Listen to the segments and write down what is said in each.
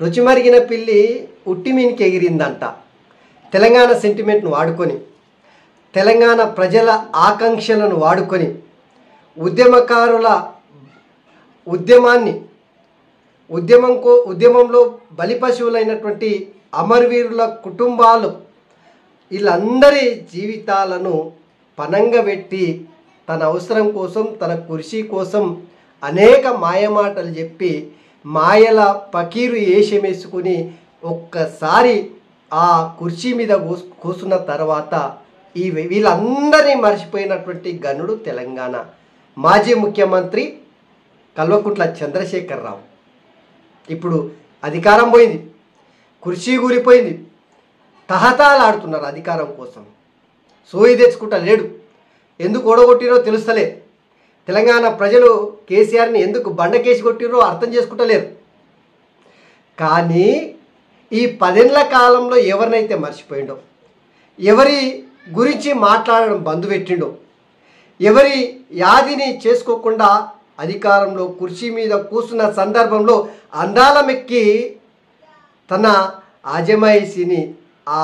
రుచిమరిగిన పిల్లి ఉట్టి మీనికి ఎగిరిందంట. తెలంగాణ సెంటిమెంట్ను వాడుకొని, తెలంగాణ ప్రజల ఆకాంక్షలను వాడుకొని, ఉద్యమకారుల ఉద్యమంలో బలిపశువులైనటువంటి అమరవీరుల కుటుంబాలు వీళ్ళందరి జీవితాలను పనంగా పెట్టి తన అవసరం కోసం, తన కుర్చీ కోసం అనేక మాయమాటలు చెప్పి మాయల పకీరు వేషమేసుకుని ఒక్కసారి ఆ కుర్చీ మీద కూర్చున్న తర్వాత వీళ్ళందరినీ మర్చిపోయినటువంటి గనుడు తెలంగాణ మాజీ ముఖ్యమంత్రి కల్వకుంట్ల చంద్రశేఖరరావు. ఇప్పుడు అధికారం పోయింది, కుర్చీ కూలిపోయింది, తహతాలాడుతున్నారు అధికారం కోసం. సోయి తెచ్చుకుంటా లేడు. ఎందుకు ఓడగొట్టిరో తెలుస్తలే. తెలంగాణ ప్రజలు కేసీఆర్ని ఎందుకు బండకేసి కొట్టిరో అర్థం చేసుకుంటలేరు. కానీ ఈ 10 ఏళ్ల కాలంలో ఎవరినైతే మర్చిపోయిండో, ఎవరి గురించి మాట్లాడడం బంద్ పెట్టిండో, ఎవరి యాదిని చేసుకోకుండా అధికారంలో కుర్చీ మీద కూర్చున్న సందర్భంలో అందాలమెక్కి తన ఆజమాయిషీని, ఆ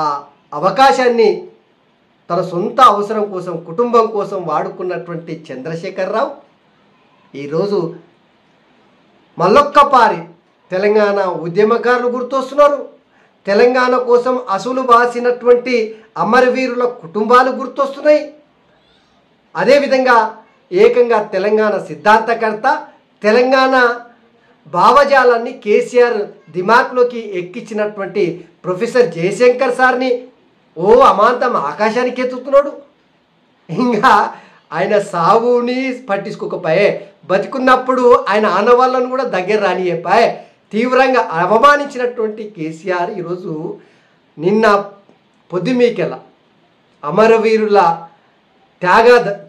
అవకాశాన్ని తన సొంత అవసరం కోసం, కుటుంబం కోసం వాడుకున్నటువంటి చంద్రశేఖరరావు ఈరోజు మళ్ళొక్కపారి తెలంగాణ ఉద్యమకారులు గుర్తొస్తున్నారు. తెలంగాణ కోసం అసులు బాసినటువంటి అమరవీరుల కుటుంబాలు గుర్తొస్తున్నాయి. అదేవిధంగా ఏకంగా తెలంగాణ సిద్ధాంతకర్త, తెలంగాణ భావజాలాన్ని కేసీఆర్ దిమాక్లోకి ఎక్కించినటువంటి ప్రొఫెసర్ జయశంకర్ సార్ని అమాంతం ఆకాశానికి ఎత్తుతున్నాడు. ఇంకా ఆయన సావుని పట్టించుకోకపోయే, బతికున్నప్పుడు ఆయన ఆనవాళ్ళను కూడా దగ్గర రానియపాయే తీవ్రంగా అవమానించినటువంటి కేసీఆర్ ఈరోజు నిన్న పొద్దుమీకెల అమరవీరుల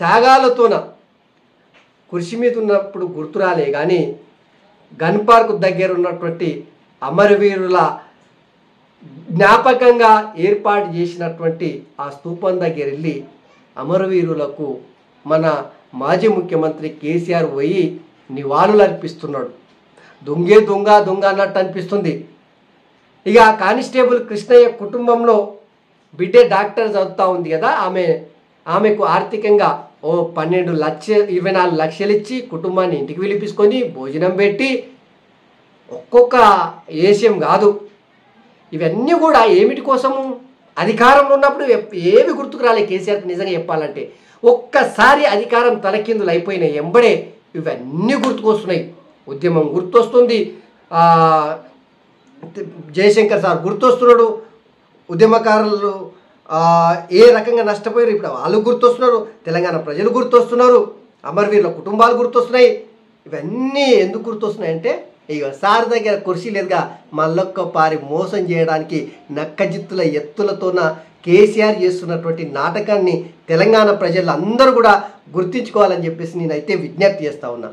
త్యాగాలతోన కుర్చీ మీద ఉన్నప్పుడు గుర్తురాలే కానీ గన్ పార్క్ దగ్గర ఉన్నటువంటి అమరవీరుల జ్ఞాపకంగా ఏర్పాటు చేసినటువంటి ఆ స్తూపం దగ్గర వెళ్ళి అమరవీరులకు మన మాజీ ముఖ్యమంత్రి కేసీఆర్ పోయి నివాళులు అర్పిస్తున్నాడు. దొంగే దొంగ దొంగ అన్నట్టు అనిపిస్తుంది. ఇక కానిస్టేబుల్ కృష్ణయ్య కుటుంబంలో బిడ్డే డాక్టర్ చదువుతూ ఉంది కదా, ఆమెకు ఆర్థికంగా 24 లక్షలు ఇచ్చి కుటుంబాన్ని ఇంటికి పిలిపించుకొని భోజనం పెట్టి ఒక్కొక్క ఏషియం కాదు, ఇవన్నీ కూడా ఏమిటి కోసము? అధికారంలో ఉన్నప్పుడు ఏవి గుర్తుకు రాలే కేసీఆర్కి. నిజంగా చెప్పాలంటే ఒక్కసారి అధికారం తలకిందులు అయిపోయిన ఎంబడే ఇవన్నీ గుర్తుకొస్తున్నాయి. ఉద్యమం గుర్తొస్తుంది, జయశంకర్ సార్ గుర్తొస్తున్నాడు, ఉద్యమకారులు ఏ రకంగా నష్టపోయారు ఇప్పుడు వాళ్ళు గుర్తొస్తున్నారు, తెలంగాణ ప్రజలు గుర్తొస్తున్నారు, అమరవీరుల కుటుంబాలు గుర్తొస్తున్నాయి. ఇవన్నీ ఎందుకు గుర్తొస్తున్నాయంటే ఇక సార్ దగ్గర కుర్చీ లేదుగా, మళ్ళొక్కపారి మోసం చేయడానికి నక్కజిత్తుల ఎత్తులతోన కేసీఆర్ చేస్తున్నటువంటి నాటకాన్ని తెలంగాణ ప్రజలు అందరూ కూడా గుర్తించుకోవాలని చెప్పేసి నేనైతే విజ్ఞప్తి చేస్తూ ఉన్నా.